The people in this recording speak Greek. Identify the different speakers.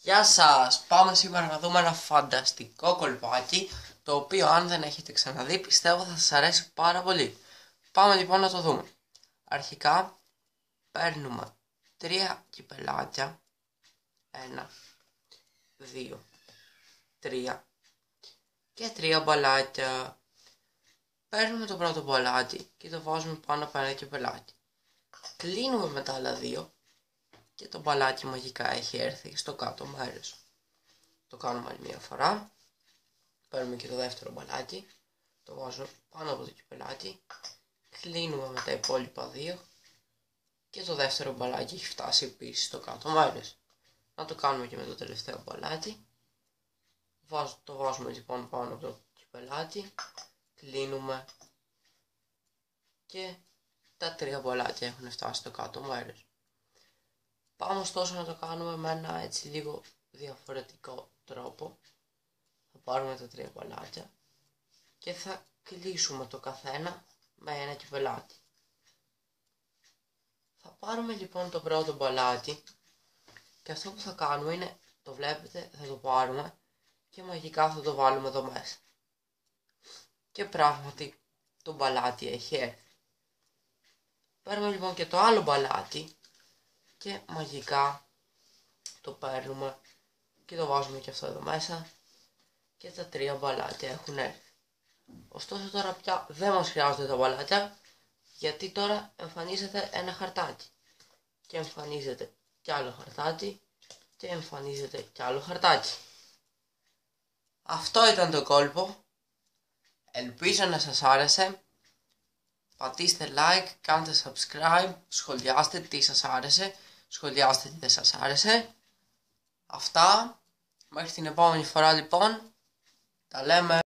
Speaker 1: Γεια σας! Πάμε σήμερα να δούμε ένα φανταστικό κολπάκι, το οποίο αν δεν έχετε ξαναδεί πιστεύω θα σας αρέσει πάρα πολύ. Πάμε λοιπόν να το δούμε. Αρχικά παίρνουμε 3 κυπελάκια, 1, 2, 3 και 3 μπαλάκια. Παίρνουμε το πρώτο μπαλάκι και το βάζουμε πάνω από ένα κυπελάκι. Κλείνουμε με τα άλλα δύο και το μπαλάκι μαγικά έχει έρθει στο κάτω μέρος. Το κάνουμε άλλη μια φορά. Παίρνουμε και το δεύτερο μπαλάκι, το βάζουμε πάνω από το κυπελάκι, κλείνουμε με τα υπόλοιπα δύο και το δεύτερο μπαλάκι έχει φτάσει επίσης στο κάτω μέρος. Να το κάνουμε και με το τελευταίο μπαλάκι. Το βάζουμε λοιπόν πάνω από το κυπελάκι, κλείνουμε και τα 3 μπαλάκια έχουν φτάσει στο κάτω μέρος. Πάμε ωστόσο να το κάνουμε με ένα έτσι λίγο διαφορετικό τρόπο. Θα πάρουμε τα 3 μπαλάκια και θα κλείσουμε το καθένα με ένα κυπελάκι. Θα πάρουμε λοιπόν το πρώτο μπαλάκι και αυτό που θα κάνουμε είναι, το βλέπετε, θα το πάρουμε και μαγικά θα το βάλουμε εδώ μέσα. Και πράγματι το μπαλάκι έχει έρθει. Παίρνουμε λοιπόν και το άλλο μπαλάκι και μαγικά το παίρνουμε και το βάζουμε και αυτό εδώ μέσα και τα 3 μπαλάκια έχουν έρθει. Ωστόσο τώρα πια δεν μας χρειάζονται τα μπαλάκια, γιατί τώρα εμφανίζεται ένα χαρτάκι και εμφανίζεται κι άλλο χαρτάκι και εμφανίζεται κι άλλο χαρτάκι. Αυτό ήταν το κόλπο. Ελπίζω να σας άρεσε. Πατήστε like, κάντε subscribe, σχολιάστε τι σας άρεσε, σχολιάστε τι δεν σας άρεσε. Αυτά. Μέχρι την επόμενη φορά λοιπόν. Τα λέμε.